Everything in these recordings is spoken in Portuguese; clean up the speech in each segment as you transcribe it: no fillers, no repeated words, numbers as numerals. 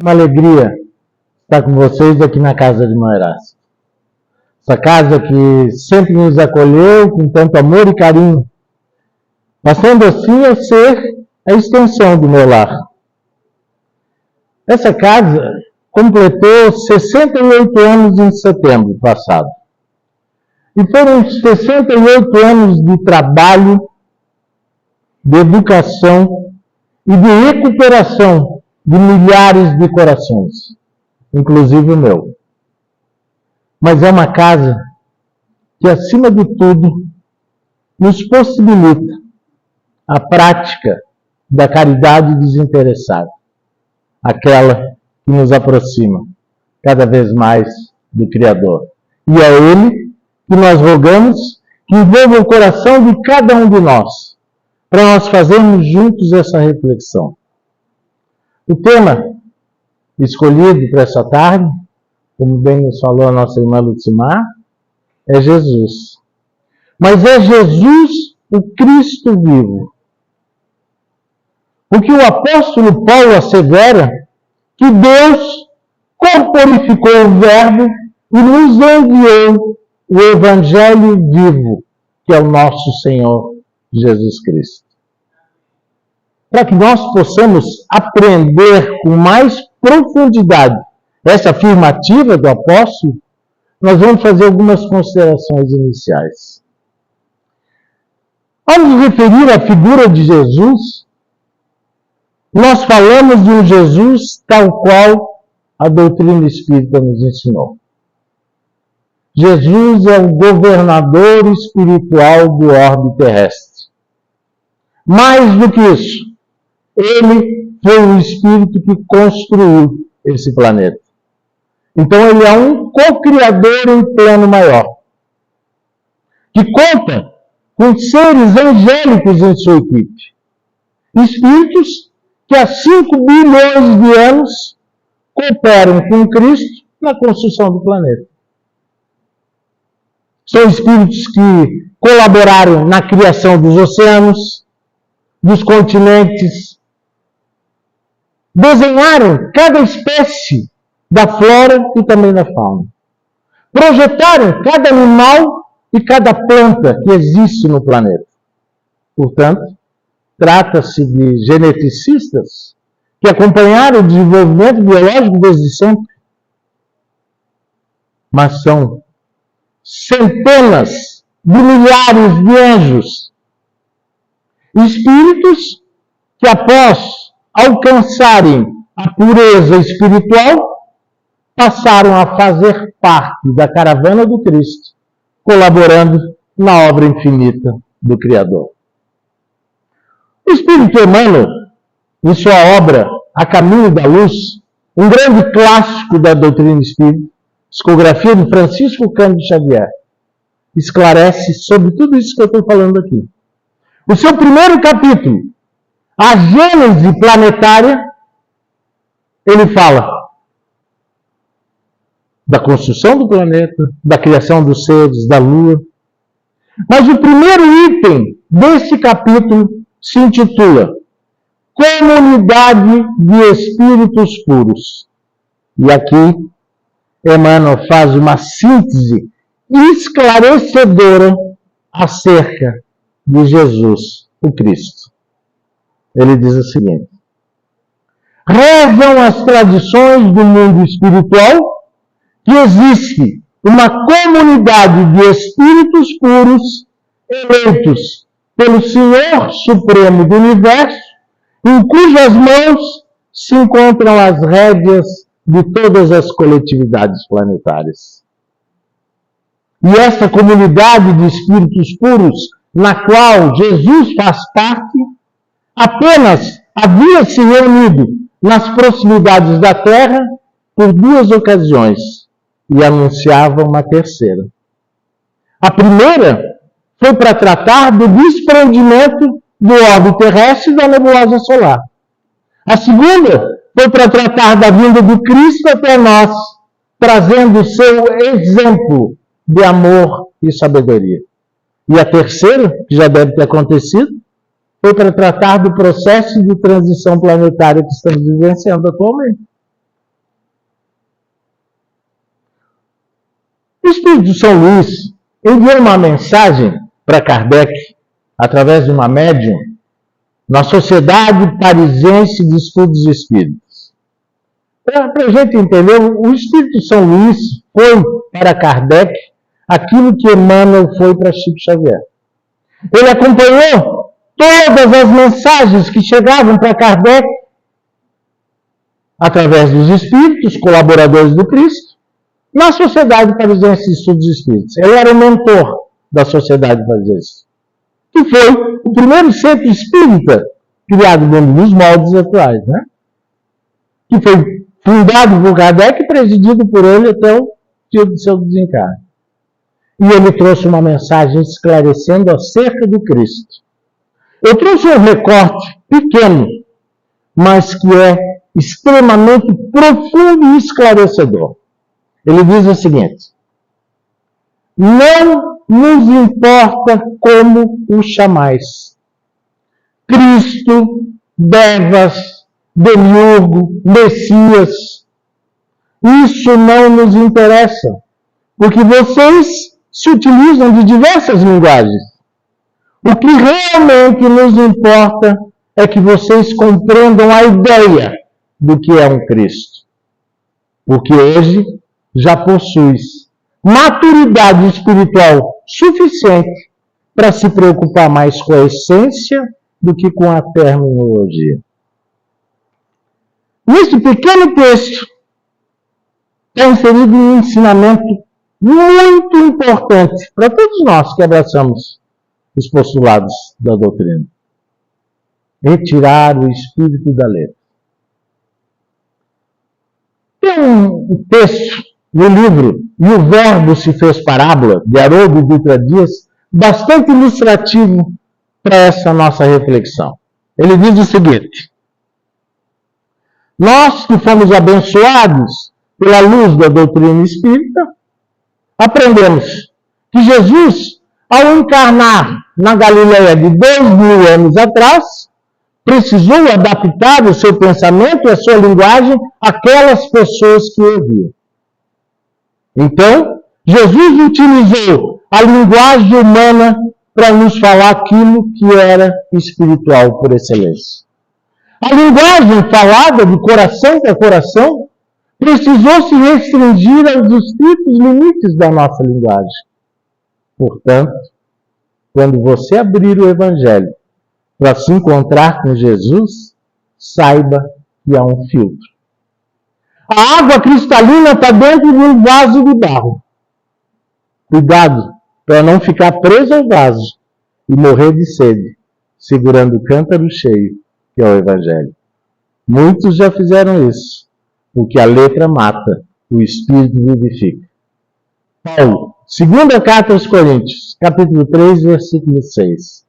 Uma alegria estar com vocês aqui na casa de Moeraço. Essa casa que sempre nos acolheu com tanto amor e carinho, passando assim a ser a extensão do meu lar. Essa casa completou 68 anos em setembro passado. E foram 68 anos de trabalho, de educação e de recuperação de milhares de corações, inclusive o meu. Mas é uma casa que, acima de tudo, nos possibilita a prática da caridade desinteressada, aquela que nos aproxima cada vez mais do Criador. E é Ele que nós rogamos que envolva o coração de cada um de nós, para nós fazermos juntos essa reflexão. O tema escolhido para essa tarde, como bem nos falou a nossa irmã Lucimar, é Jesus. Mas é Jesus o Cristo vivo. Porque o apóstolo Paulo assevera que Deus corporificou o Verbo e nos enviou o Evangelho vivo, que é o nosso Senhor Jesus Cristo. Para que nós possamos aprender com mais profundidade essa afirmativa do apóstolo, nós vamos fazer algumas considerações iniciais. Ao nos referir à figura de Jesus, nós falamos de um Jesus tal qual a doutrina espírita nos ensinou. Jesus é o governador espiritual do orbe terrestre. Mais do que isso, ele foi o Espírito que construiu esse planeta. Então ele é um co-criador em plano maior, que conta com seres angélicos em sua equipe. Espíritos que há 5 bilhões de anos cooperam com Cristo na construção do planeta. São espíritos que colaboraram na criação dos oceanos, dos continentes, desenharam cada espécie da flora e também da fauna. Projetaram cada animal e cada planta que existe no planeta. Portanto, trata-se de geneticistas que acompanharam o desenvolvimento biológico desde sempre. Mas são centenas de milhares de anjos, espíritos que, após alcançarem a pureza espiritual, passaram a fazer parte da caravana do Cristo, colaborando na obra infinita do Criador. O Espírito Emmanuel, em sua obra A Caminho da Luz, um grande clássico da doutrina espírita, psicografia de Francisco Cândido Xavier, esclarece sobre tudo isso que eu estou falando aqui. O seu primeiro capítulo, A Gênese Planetária, ele fala da construção do planeta, da criação dos seres, da Lua. Mas o primeiro item desse capítulo se intitula Comunidade de Espíritos Puros. E aqui, Emmanuel faz uma síntese esclarecedora acerca de Jesus, o Cristo. Ele diz o seguinte: rezam as tradições do mundo espiritual que existe uma comunidade de espíritos puros eleitos pelo Senhor Supremo do Universo, em cujas mãos se encontram as rédeas de todas as coletividades planetárias. E essa comunidade de espíritos puros, na qual Jesus faz parte, apenas havia se reunido nas proximidades da Terra por 2 ocasiões e anunciava uma terceira. A primeira foi para tratar do desprendimento do orbe terrestre da nebulosa solar. A segunda foi para tratar da vinda do Cristo até nós, trazendo o seu exemplo de amor e sabedoria. E a terceira, que já deve ter acontecido, foi para tratar do processo de transição planetária que estamos vivenciando atualmente. O Espírito São Luís enviou uma mensagem para Kardec, através de uma médium, na Sociedade Parisiense de Estudos Espíritas. Para a gente entender, o Espírito São Luís foi para Kardec aquilo que Emmanuel foi para Chico Xavier. Ele acompanhou todas as mensagens que chegavam para Kardec através dos espíritos, colaboradores do Cristo, na Sociedade Parisiense de Estudos Espíritas. Ele era o mentor da Sociedade Parisiense, que foi o primeiro centro espírita criado dentro dos moldes atuais, né? Que foi fundado por Kardec e presidido por ele até o dia do seu desencarne. E ele trouxe uma mensagem esclarecendo acerca do Cristo. Eu trouxe um recorte pequeno, mas que é extremamente profundo e esclarecedor. Ele diz o seguinte: não nos importa como o chamais. Cristo, Devas, Demiurgo, Messias. Isso não nos interessa, porque vocês se utilizam de diversas linguagens. O que realmente nos importa é que vocês compreendam a ideia do que é um Cristo. Porque hoje já possuis maturidade espiritual suficiente para se preocupar mais com a essência do que com a terminologia. Nesse pequeno texto está inserido um ensinamento muito importante para todos nós que abraçamos os postulados da doutrina. Retirar o espírito da letra. Tem um texto no livro E o Verbo se fez parábola, de Haroldo Dutra Dias, bastante ilustrativo para essa nossa reflexão. Ele diz o seguinte: nós que fomos abençoados pela luz da doutrina espírita, aprendemos que Jesus, ao encarnar na Galileia de 2000 anos atrás, precisou adaptar o seu pensamento e a sua linguagem àquelas pessoas que ouviam. Então, Jesus utilizou a linguagem humana para nos falar aquilo que era espiritual por excelência. A linguagem falada de coração para coração precisou se restringir aos estritos limites da nossa linguagem. Portanto, quando você abrir o Evangelho para se encontrar com Jesus, saiba que há um filtro. A água cristalina está dentro de um vaso de barro. Cuidado para não ficar preso ao vaso e morrer de sede, segurando o cântaro cheio, que é o Evangelho. Muitos já fizeram isso, porque a letra mata, o Espírito vivifica. Paulo, segunda carta aos Coríntios, capítulo 3, versículo 6.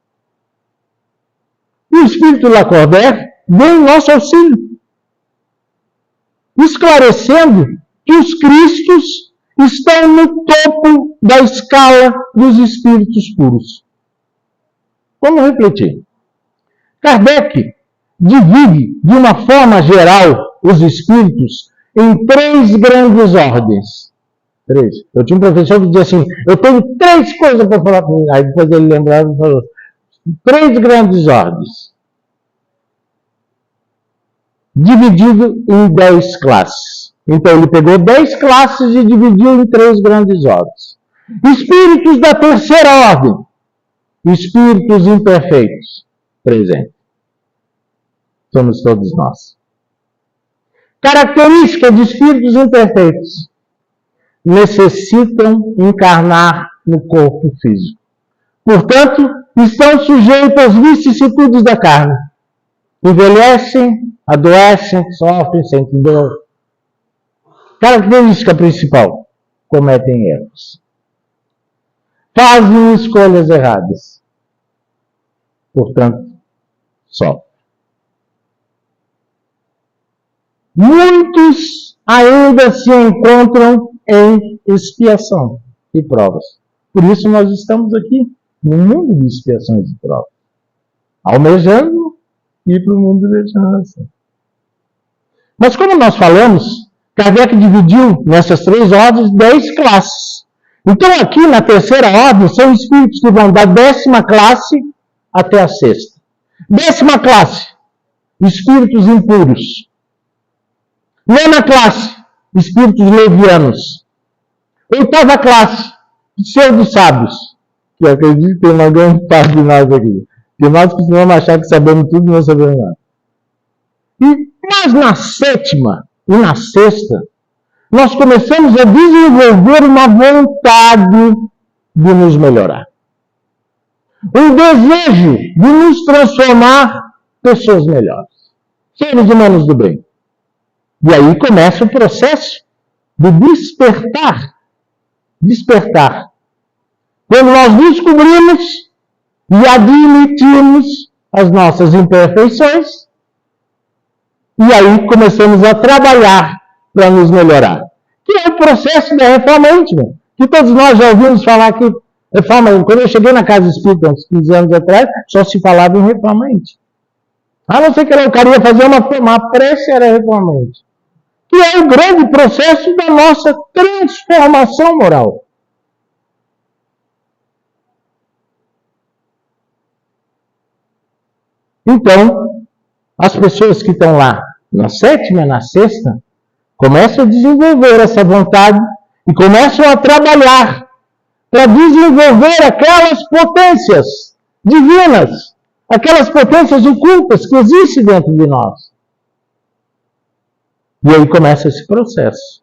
E o Espírito Lacordaire vem em nosso auxílio, esclarecendo que os Cristos estão no topo da escala dos espíritos puros. Vamos refletir. Kardec divide, de uma forma geral, os espíritos em 3 grandes ordens. 3. Eu tinha um professor que dizia assim: eu tenho 3 coisas para falar com ele. Aí depois ele lembrava e falou: 3 grandes ordens. Dividido em 10 classes. Então ele pegou 10 classes e dividiu em 3 grandes ordens. Espíritos da terceira ordem. Espíritos imperfeitos. Presente. Somos todos nós. Característica de espíritos imperfeitos: necessitam encarnar no corpo físico. Portanto, estão sujeitos às vicissitudes da carne. Envelhecem, adoecem, sofrem, sentem dor. Característica principal: cometem erros. Fazem escolhas erradas. Portanto, sofrem. Muitos ainda se encontram em expiação e provas. Por isso nós estamos aqui, no mundo de expiações e provas, almejando ir para o mundo de esperança. Mas como nós falamos, Kardec dividiu nessas 3 ordens 10 classes. Então, aqui na terceira ordem, são espíritos que vão da 10ª classe até a 6ª. 10ª classe, espíritos impuros. 9ª classe, espíritos levianos. 8ª classe, pseudo-sábios. Que eu acredito que tem uma grande parte de nós aqui. Que nós costumamos achar que sabemos tudo e não sabemos nada. Mas na 7ª e na 6ª, nós começamos a desenvolver uma vontade de nos melhorar. Um desejo de nos transformar pessoas melhores. Seres humanos do bem. E aí começa o processo de despertar. Despertar. Quando nós descobrimos e admitimos as nossas imperfeições, e aí começamos a trabalhar para nos melhorar. Que é o processo da reforma íntima. Que todos nós já ouvimos falar que reforma íntima. Quando eu cheguei na casa espírita, uns 15 anos atrás, só se falava em reforma íntima. A não ser que o cara ia fazer uma prece, era reforma íntima. Que é o grande processo da nossa transformação moral. Então, as pessoas que estão lá na 7ª e na 6ª começam a desenvolver essa vontade e começam a trabalhar para desenvolver aquelas potências divinas, aquelas potências ocultas que existem dentro de nós. E aí começa esse processo.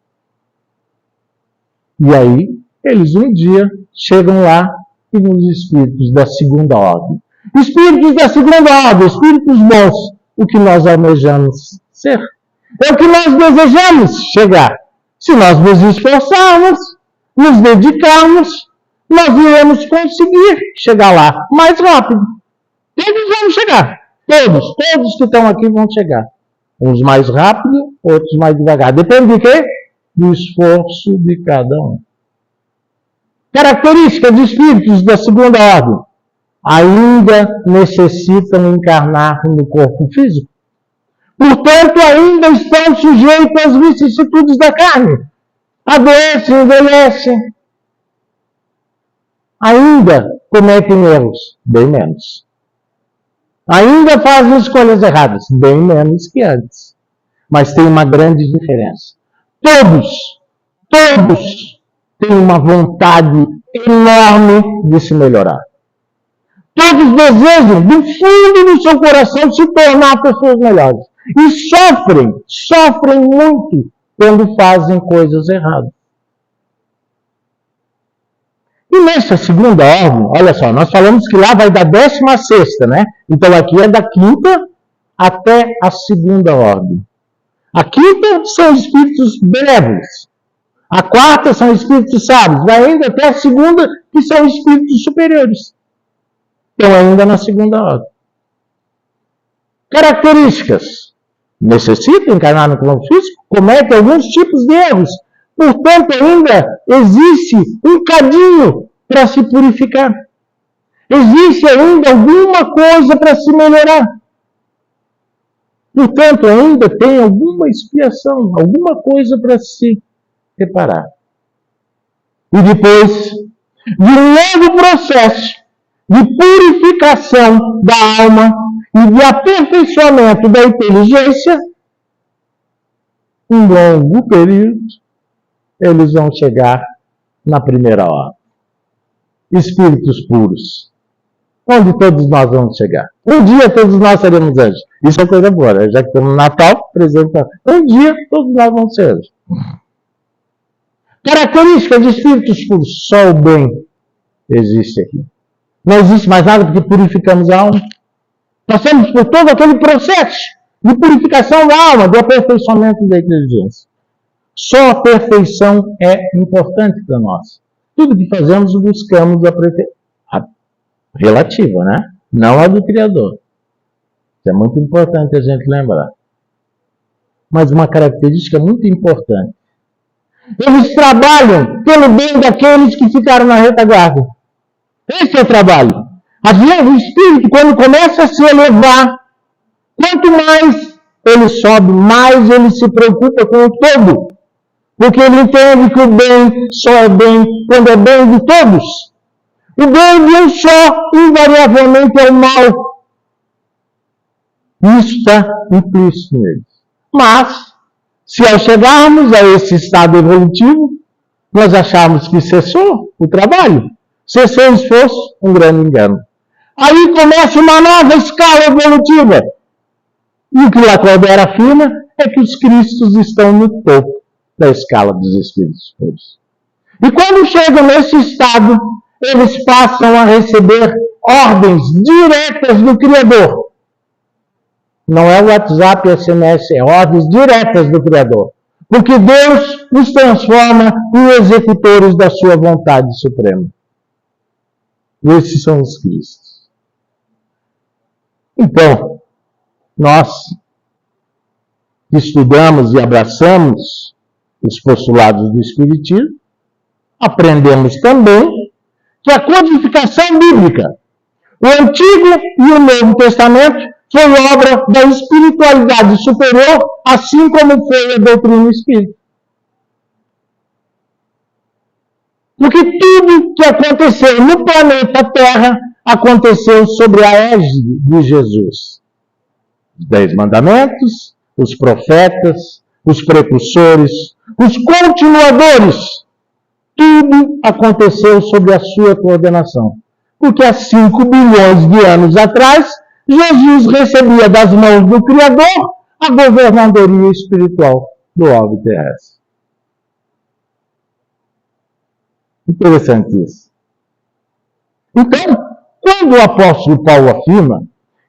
E aí, eles um dia chegam lá e nos espíritos da 2ª ordem. Espíritos da 2ª ordem, espíritos bons, o que nós almejamos ser. É o que nós desejamos chegar. Se nós nos esforçarmos, nos dedicarmos, nós iremos conseguir chegar lá mais rápido. Todos vão chegar. Todos que estão aqui vão chegar. Uns mais rápido, outros mais devagar. Depende de quê? Do esforço de cada um. Características de espíritos da 2ª ordem. Ainda necessitam encarnar no corpo físico. Portanto, ainda estão sujeitos às vicissitudes da carne. Adoecem, envelhecem. Ainda cometem erros, bem menos. Ainda fazem escolhas erradas, bem menos que antes. Mas tem uma grande diferença. Todos têm uma vontade enorme de se melhorar. Todos desejam, do fundo do seu coração, se tornar pessoas melhores. E sofrem muito quando fazem coisas erradas. E nessa 2ª ordem, olha só, nós falamos que lá vai da 10ª à 6ª, né? Então aqui é da 5ª até a 2ª ordem. A 5ª são espíritos benévolos. A 4ª são espíritos sábios. Vai ainda até a 2ª, que são espíritos superiores. Então ainda na 2ª ordem. Características. Necessita encarnar no plano físico, comete alguns tipos de erros. Portanto, ainda existe um cadinho para se purificar. Existe ainda alguma coisa para se melhorar. Portanto, ainda tem alguma expiação, alguma coisa para se reparar. E depois de um longo processo de purificação da alma e de aperfeiçoamento da inteligência, um longo período, eles vão chegar na 1ª ordem. Espíritos puros. Onde todos nós vamos chegar? Um dia todos nós seremos anjos. Isso é coisa boa, né? Já que estamos no Natal, presente. Um dia todos nós vamos ser anjos. Característica de espíritos puros. Só o bem existe aqui. Não existe mais nada porque purificamos a alma. Passamos por todo aquele processo de purificação da alma, de aperfeiçoamento da inteligência. Só a perfeição é importante para nós. Tudo que fazemos, buscamos a perfeição. Relativa, né? Não a do Criador. Isso é muito importante a gente lembrar. Mas uma característica muito importante. Eles trabalham pelo bem daqueles que ficaram na retaguarda. Esse é o trabalho. Às vezes o espírito, quando começa a se elevar, quanto mais ele sobe, mais ele se preocupa com o todo. Porque ele entende que o bem só é bem quando é bem de todos. O bem de um só, invariavelmente, é o mal. Isso está implícito neles. Mas, se ao chegarmos a esse estado evolutivo, nós acharmos que cessou o trabalho, cessou o esforço, um grande engano. Aí começa uma nova escala evolutiva. E o que Lacordaire afirma é que os Cristos estão no topo da escala dos espíritos puros. E quando chegam nesse estado, eles passam a receber ordens diretas do Criador. Não é o WhatsApp e SMS, é ordens diretas do Criador. Porque Deus nos transforma em executores da sua vontade suprema. Esses são os Cristos. Então, nós que estudamos e abraçamos os postulados do Espiritismo, aprendemos também que a codificação bíblica, o Antigo e o Novo Testamento, foi obra da espiritualidade superior, assim como foi a doutrina espírita. Porque tudo que aconteceu no planeta Terra aconteceu sobre a égide de Jesus. Os 10 mandamentos, os profetas, os precursores, os continuadores. Tudo aconteceu sob a sua coordenação. Porque há 5 bilhões de anos atrás, Jesus recebia das mãos do Criador a governadoria espiritual do orbe terrestre. Interessante isso. Então, quando o apóstolo Paulo afirma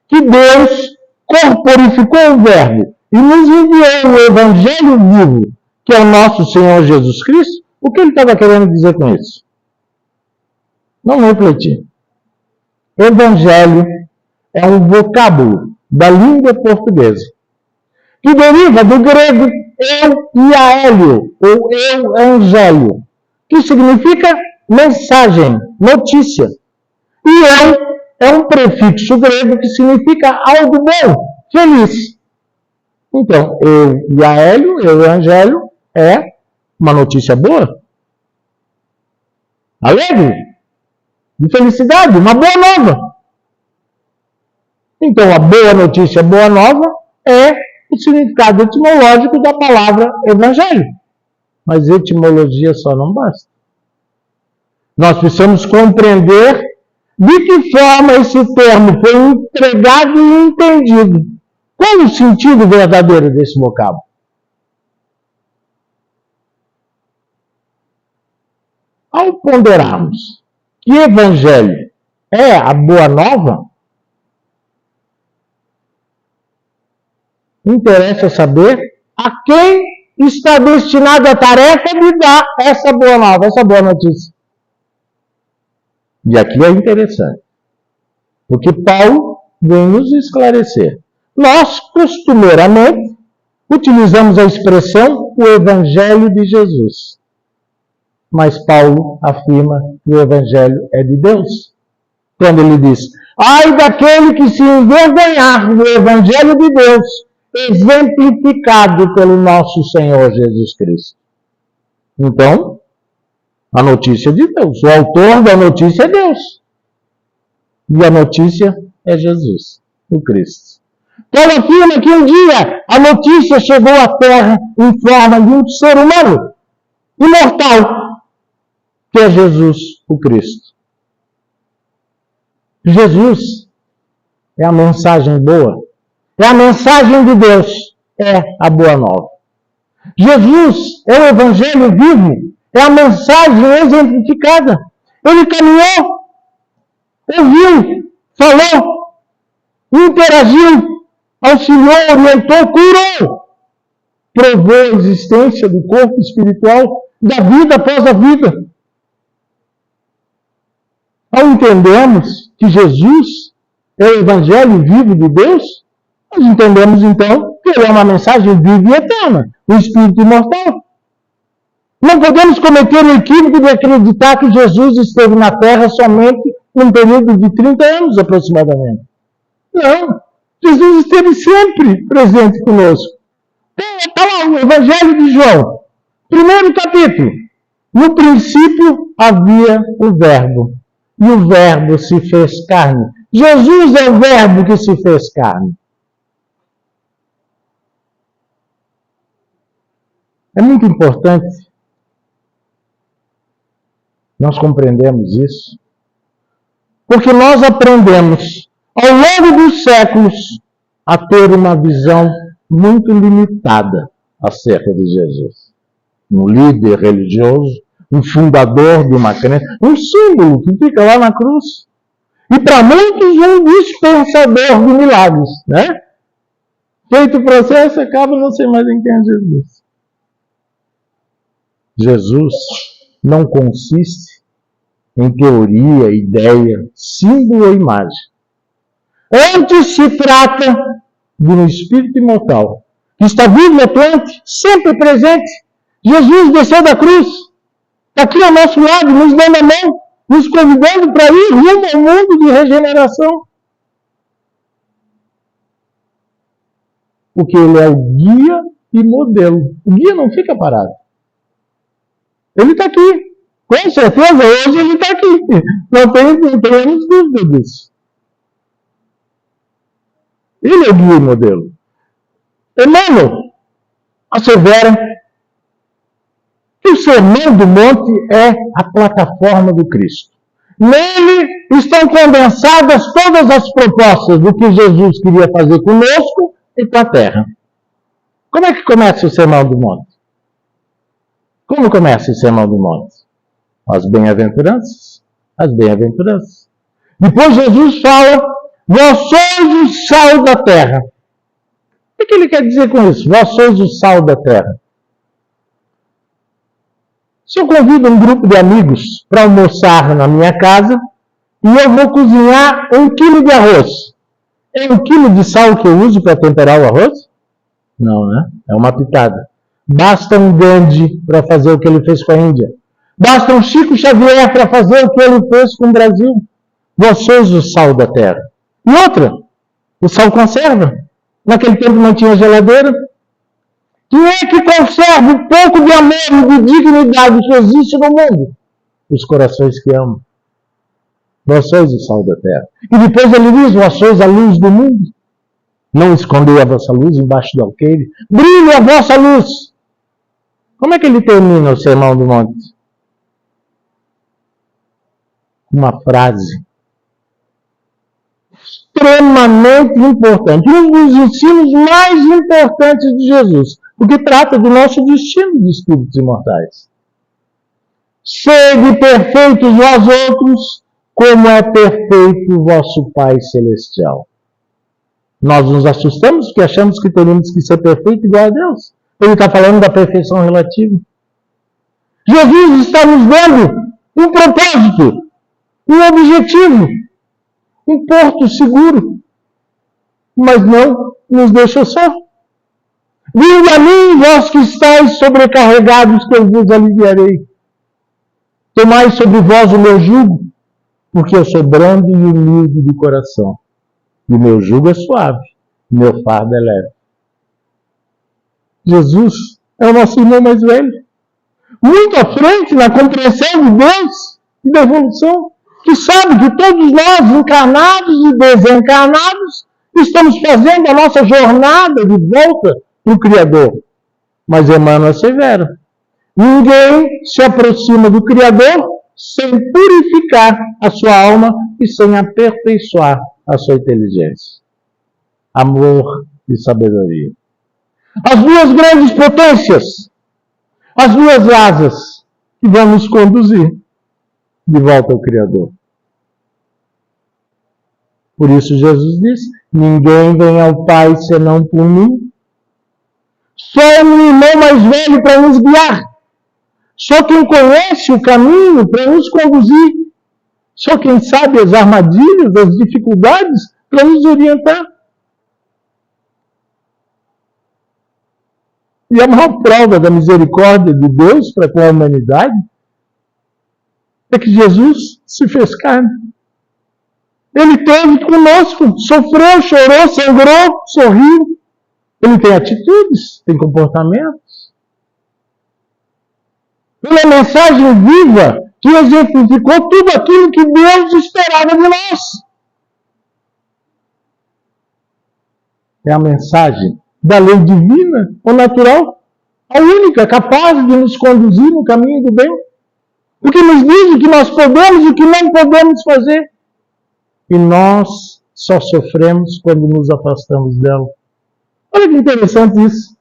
que Deus corporificou o Verbo e nos enviou o Evangelho vivo, que é o nosso Senhor Jesus Cristo, o que ele estava querendo dizer com isso? Não refletir. Evangelho é um vocábulo da língua portuguesa, que deriva do grego eu e aélio, ou eu angélio, que significa mensagem, notícia. E eu é um prefixo grego que significa algo bom, feliz. Então, eu e aélio, eu e angélio, é uma notícia boa, alegre, de felicidade, uma boa nova. Então, a boa notícia, boa nova, é o significado etimológico da palavra evangelho. Mas etimologia só não basta. Nós precisamos compreender de que forma esse termo foi empregado e entendido. Qual o sentido verdadeiro desse vocábulo? Ao ponderarmos que evangelho é a boa nova, interessa saber a quem está destinada a tarefa de dar essa boa nova, essa boa notícia. E aqui é interessante, porque Paulo vem nos esclarecer. Nós, costumeiramente, utilizamos a expressão o Evangelho de Jesus. Mas Paulo afirma que o Evangelho é de Deus. Quando ele diz, ai daquele que se envergonhar do Evangelho de Deus, exemplificado pelo nosso Senhor Jesus Cristo. Então, a notícia é de Deus. O autor da notícia é Deus. E a notícia é Jesus, o Cristo. Então, ele afirma que um dia a notícia chegou à Terra em forma de um ser humano, imortal, que é Jesus, o Cristo. Jesus é a mensagem boa. É a mensagem de Deus, é a boa nova. Jesus é o Evangelho vivo, é a mensagem exemplificada. Ele caminhou, ouviu, falou, interagiu, auxiliou, orientou, curou. Provou a existência do corpo espiritual, da vida após a vida. Ao entendermos que Jesus é o Evangelho vivo de Deus, nós entendemos, então, que ele é uma mensagem viva e eterna, um espírito imortal. Não podemos cometer o equívoco de acreditar que Jesus esteve na Terra somente num período de 30 anos, aproximadamente. Não. Jesus esteve sempre presente conosco. Está lá o Evangelho de João. Primeiro capítulo. No princípio havia o Verbo, e o Verbo se fez carne. Jesus é o Verbo que se fez carne. É muito importante nós compreendermos isso, porque nós aprendemos, ao longo dos séculos, a ter uma visão muito limitada acerca de Jesus. Um líder religioso, um fundador de uma crença, um símbolo que fica lá na cruz. E para muitos, um dispensador de milagres, né? Feito o processo, acaba não sei mais em quem é Jesus. Jesus não consiste em teoria, ideia, símbolo ou imagem. Antes se trata de um espírito imortal, que está vivo e atuante, sempre presente. Jesus desceu da cruz, está aqui ao nosso lado, nos dando a mão, nos convidando para ir rumo ao mundo de regeneração. Porque ele é o guia e modelo. O guia não fica parado. Ele está aqui. Com certeza, hoje ele está aqui. Não temos dúvida disso. Ele é o guia e modelo. Emmanuel assevera que o Sermão do Monte é a plataforma do Cristo. Nele estão condensadas todas as propostas do que Jesus queria fazer conosco e com a terra. Como é que começa o Sermão do Monte? Como começa o Sermão do Monte? As bem-aventuranças. As bem-aventuranças. Depois Jesus fala, vós sois o sal da terra. O que ele quer dizer com isso? Vós sois o sal da terra. Se eu convido um grupo de amigos para almoçar na minha casa e eu vou cozinhar 1 quilo de arroz, é 1 quilo de sal que eu uso para temperar o arroz? Não, né? É uma pitada. Basta um Gandhi para fazer o que ele fez com a Índia. Basta um Chico Xavier para fazer o que ele fez com o Brasil. Vós sois o sal da terra. E outra, o sal conserva. Naquele tempo não tinha geladeira. Quem é que conserva o pouco de amor e de dignidade que existe no mundo? Os corações que amam. Vós sois o sal da terra. E depois ele diz, vós sois a luz do mundo. Não escondei a vossa luz embaixo do alqueire. Brilhe a vossa luz. Como é que ele termina o Sermão do Monte? Uma frase extremamente importante. Um dos ensinos mais importantes de Jesus. Porque trata do nosso destino de espíritos imortais. Sede perfeitos vós outros, como é perfeito o vosso Pai Celestial. Nós nos assustamos porque achamos que teríamos que ser perfeito igual a Deus. Ele está falando da perfeição relativa. Jesus está nos dando um propósito, um objetivo, um porto seguro. Mas não nos deixa só. Vinde a mim, vós que estáis sobrecarregados, que eu vos aliviarei. Tomai sobre vós o meu jugo, porque eu sou brando e humilde de coração. E o meu jugo é suave, o meu fardo é leve. Jesus é o nosso irmão mais velho. Muito à frente na compreensão de Deus e da evolução. Que sabe que todos nós, encarnados e desencarnados, estamos fazendo a nossa jornada de volta para o Criador. Mas Emmanuel assevera, ninguém se aproxima do Criador sem purificar a sua alma e sem aperfeiçoar a sua inteligência. Amor e sabedoria. As duas grandes potências, as duas asas que vão nos conduzir de volta ao Criador. Por isso Jesus disse, ninguém vem ao Pai senão por mim. Só um irmão mais velho para nos guiar. Só quem conhece o caminho para nos conduzir. Só quem sabe as armadilhas, as dificuldades para nos orientar. E a maior prova da misericórdia de Deus para com a humanidade é que Jesus se fez carne. Ele esteve conosco, sofreu, chorou, sangrou, sorriu. Ele tem atitudes, tem comportamentos. Uma mensagem viva que exemplificou tudo aquilo que Deus esperava de nós. É a mensagem da lei divina ou natural, a única capaz de nos conduzir no caminho do bem. O que nos diz o que nós podemos e o que não podemos fazer. E nós só sofremos quando nos afastamos dela. Olha que interessante isso.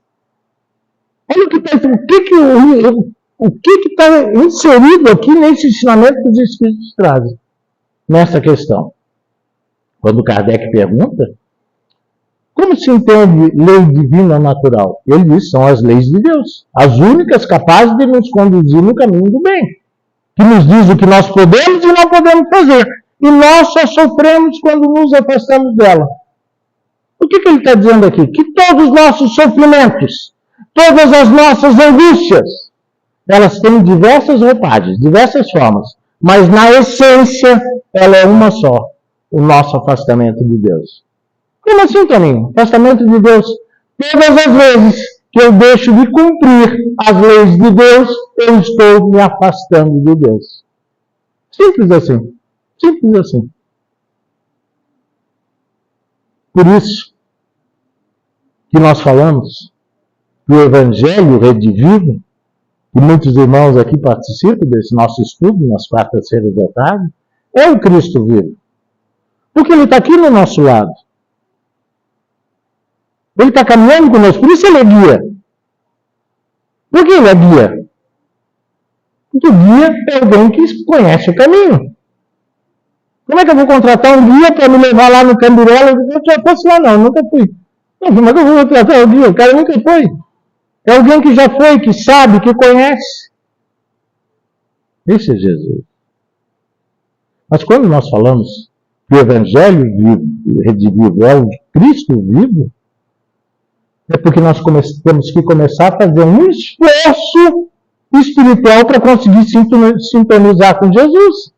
Olha o que está inserido aqui nesse ensinamento que os Espíritos trazem, nessa questão. Quando Kardec pergunta, como se entende lei divina natural? Ele diz, são as leis de Deus, as únicas capazes de nos conduzir no caminho do bem, que nos diz o que nós podemos e não podemos fazer. E nós só sofremos quando nos afastamos dela. O que ele está dizendo aqui? Que todos os nossos sofrimentos, todas as nossas angústias, elas têm diversas roupagens, diversas formas, mas na essência ela é uma só, o nosso afastamento de Deus. Como assim, Toninho? Afastamento de Deus? Todas as vezes que eu deixo de cumprir as leis de Deus, eu estou me afastando de Deus. Simples assim. Simples assim. Por isso que nós falamos do Evangelho redivivo, e muitos irmãos aqui participam desse nosso estudo nas quartas-feiras da tarde, é o Cristo vivo. Porque ele está aqui no nosso lado. Ele está caminhando conosco, por isso ele é guia. Por que ele é guia? Porque guia é alguém que conhece o caminho. Como é que eu vou contratar um guia para me levar lá no Camburela? Eu já posso lá não, nunca fui. Não, como é que eu vou contratar um guia? O cara nunca foi. É alguém que já foi, que sabe, que conhece. Esse é Jesus. Mas quando nós falamos que o Evangelho redivivo é o Cristo vivo, é porque nós temos que começar a fazer um esforço espiritual para conseguir sintonizar com Jesus.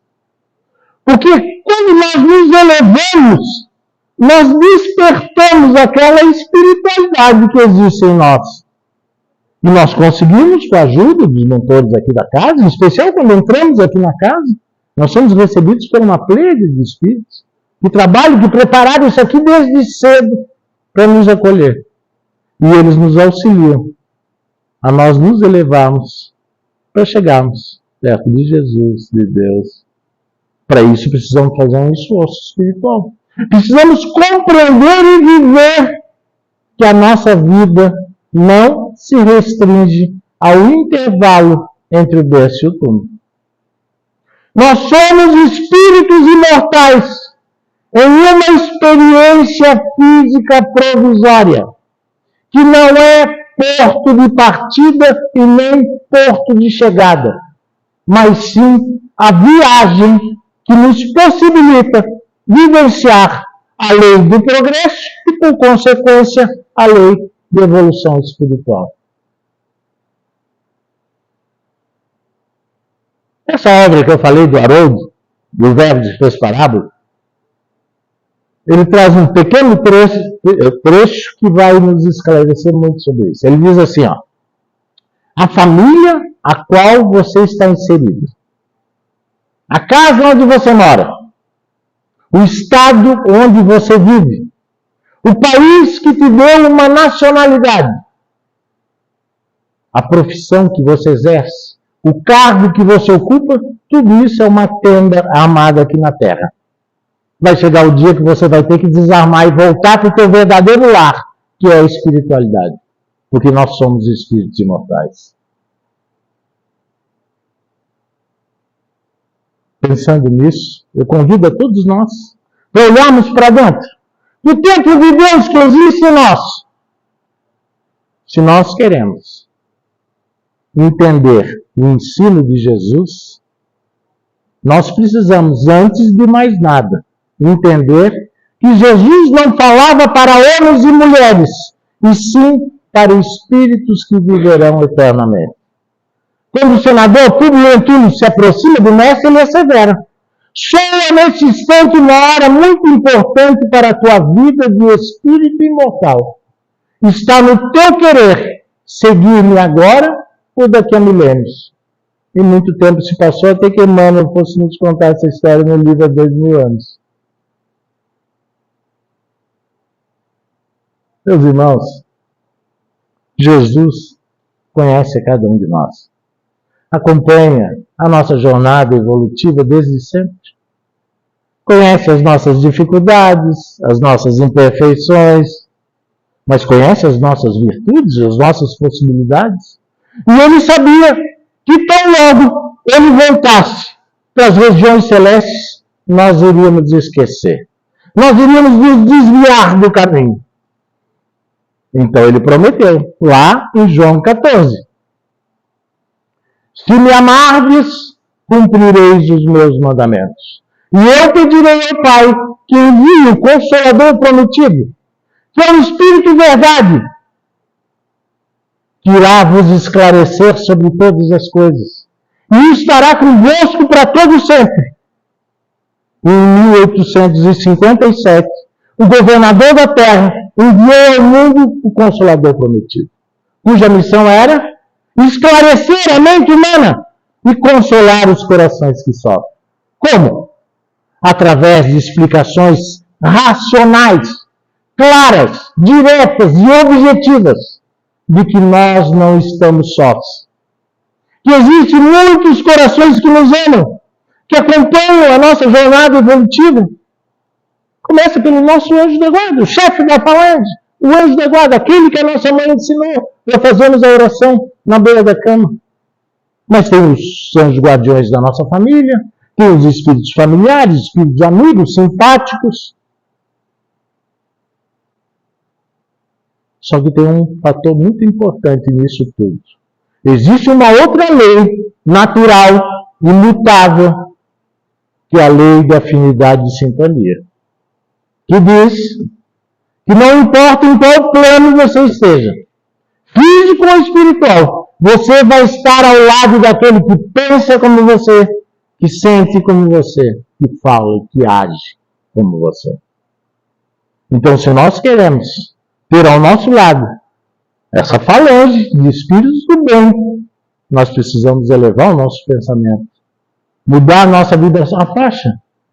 Porque quando nós nos elevamos, nós despertamos aquela espiritualidade que existe em nós. E nós conseguimos, com a ajuda dos mentores aqui da casa, em especial quando entramos aqui na casa, nós somos recebidos por uma plebe de espíritos que trabalham, que prepararam isso aqui desde cedo para nos acolher. E eles nos auxiliam a nós nos elevarmos para chegarmos perto de Jesus, de Deus. Para isso precisamos fazer um esforço espiritual. Precisamos compreender e viver que a nossa vida não se restringe ao intervalo entre o berço e o túmulo. Nós somos espíritos imortais em uma experiência física provisória, que não é porto de partida e nem porto de chegada, mas sim a viagem que nos possibilita vivenciar a lei do progresso e, por consequência, a lei de evolução espiritual. Essa obra que eu falei do Haroldo, do Verbo de Fez Parábola, ele traz um pequeno trecho que vai nos esclarecer muito sobre isso. Ele diz assim, ó, a família a qual você está inserido, a casa onde você mora, o estado onde você vive, o país que te deu uma nacionalidade, a profissão que você exerce, o cargo que você ocupa, tudo isso é uma tenda armada aqui na Terra. Vai chegar o dia que você vai ter que desarmar e voltar para o teu verdadeiro lar, que é a espiritualidade. Porque nós somos espíritos imortais. Pensando nisso, eu convido a todos nós para olharmos para dentro do templo de Deus que existe em nós. Se nós queremos entender o ensino de Jesus, nós precisamos, antes de mais nada, entender que Jesus não falava para homens e mulheres, e sim para espíritos que viverão eternamente. Quando o senador Publio Lentulus se aproxima do mestre, ele assevera: chega nesse instante uma hora muito importante para a tua vida de espírito imortal. Está no teu querer seguir-me agora ou daqui a milênios. E muito tempo se passou até que Emmanuel fosse nos contar essa história no livro há 2000 anos. Meus irmãos, Jesus conhece a cada um de nós. Acompanha a nossa jornada evolutiva desde sempre. Conhece as nossas dificuldades, as nossas imperfeições, mas conhece as nossas virtudes, as nossas possibilidades. E ele sabia que tão logo ele voltasse para as regiões celestes, nós iríamos esquecer. Nós iríamos nos desviar do caminho. Então ele prometeu, lá em João 14. Se me amardes, cumprireis os meus mandamentos. E eu pedirei ao Pai que envie o Consolador prometido, que é o Espírito de verdade, que irá vos esclarecer sobre todas as coisas, e estará convosco para todo sempre. Em 1857, o governador da terra enviou ao mundo o Consolador prometido, cuja missão era esclarecer a mente humana e consolar os corações que sofrem. Como? Através de explicações racionais, claras, diretas e objetivas de que nós não estamos sós. Que existem muitos corações que nos amam, que acompanham a nossa jornada evolutiva. Começa pelo nosso anjo da guarda, o chefe da falange, o anjo da guarda, aquele que a nossa mãe ensinou para fazermos a oração na beira da cama. Mas tem os anjos guardiões da nossa família, tem os espíritos familiares, espíritos amigos, simpáticos. Só que tem um fator muito importante nisso tudo. Existe uma outra lei natural, imutável, que é a lei da afinidade de sintonia, que diz que não importa em qual plano você esteja, físico ou espiritual, você vai estar ao lado daquele que pensa como você, que sente como você, que fala, que age como você. Então, se nós queremos ter ao nosso lado essa falange de espíritos do bem, nós precisamos elevar o nosso pensamento, mudar a nossa vibração, a faixa.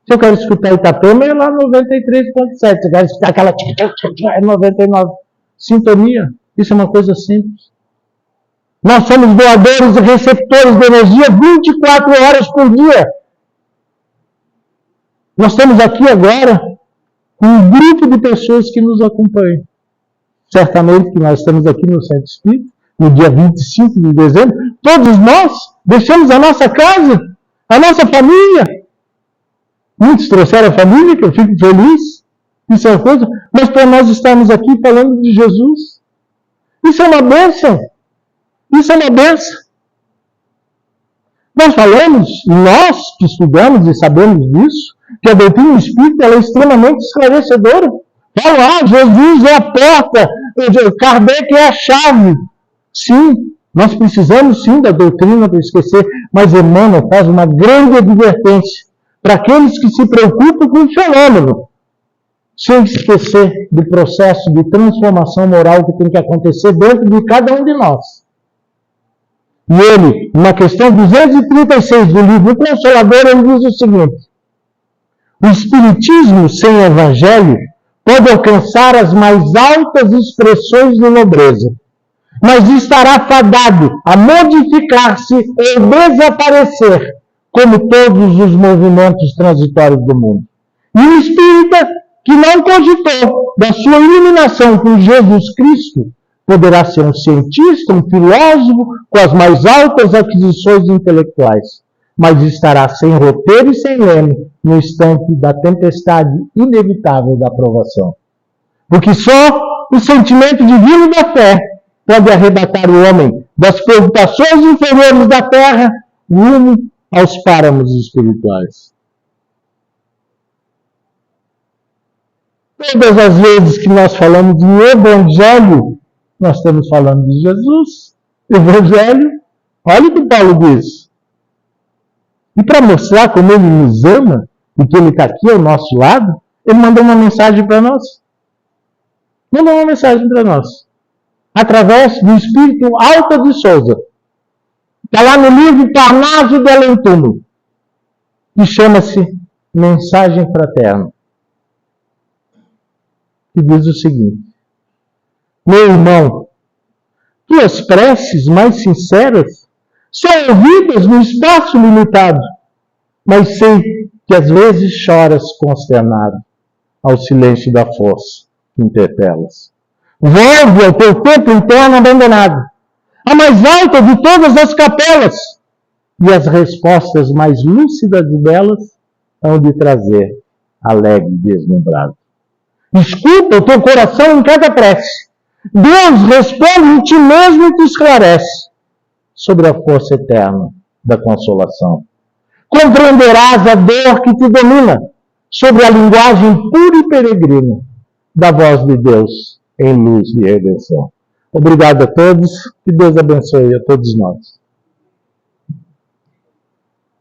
Se eu quero escutar Itapema, é lá 93.7. Se eu quero escutar aquela 99. Sintonia. Isso é uma coisa simples. Nós somos doadores e receptores de energia 24 horas por dia. Nós estamos aqui agora com um grupo de pessoas que nos acompanham. Certamente que nós estamos aqui no Centro Espírita, no dia 25 de dezembro. Todos nós deixamos a nossa casa, a nossa família. Muitos trouxeram a família, que eu fico feliz. Isso é uma coisa. Mas para nós estarmos aqui falando de Jesus, isso é uma bênção. Isso é uma bênção. Nós falamos, nós que estudamos e sabemos disso, que a doutrina espírita ela é extremamente esclarecedora. Fala, Jesus é a porta, Kardec é a chave. Sim, nós precisamos sim da doutrina para esquecer, mas Emmanuel faz uma grande advertência para aqueles que se preocupam com o fenômeno, sem esquecer do processo de transformação moral que tem que acontecer dentro de cada um de nós. E ele, na questão 236 do livro Consolador, ele diz o seguinte: o Espiritismo sem Evangelho pode alcançar as mais altas expressões de nobreza, mas estará fadado a modificar-se ou desaparecer, como todos os movimentos transitórios do mundo. E o espírita que não cogitou da sua iluminação com Jesus Cristo poderá ser um cientista, um filósofo com as mais altas aquisições intelectuais, mas estará sem roteiro e sem leme no instante da tempestade inevitável da aprovação. Porque só o sentimento divino da fé pode arrebatar o homem das preocupações inferiores da terra rumo aos páramos espirituais. Todas as vezes que nós falamos de Evangelho, nós estamos falando de Jesus. Evangelho, olha o que Paulo diz. E para mostrar como ele nos ama, e que ele está aqui ao nosso lado, ele mandou uma mensagem para nós. Mandou uma mensagem para nós. Através do Espírito Alta de Souza. Está lá no livro Parnaso de Além Túmulo, que chama-se Mensagem Fraterna, que diz o seguinte: meu irmão, tuas preces mais sinceras são ouvidas no espaço limitado, mas sei que às vezes choras consternado ao silêncio da força que interpelas. Volve ao teu tempo interno abandonado, a mais alta de todas as capelas, e as respostas mais lúcidas e belas hão de trazer alegre e deslumbrado. Escuta o teu coração em cada prece. Deus responde em ti mesmo e te esclarece sobre a força eterna da consolação. Compreenderás a dor que te domina sobre a linguagem pura e peregrina da voz de Deus em luz de redenção. Obrigado a todos, que Deus abençoe a todos nós.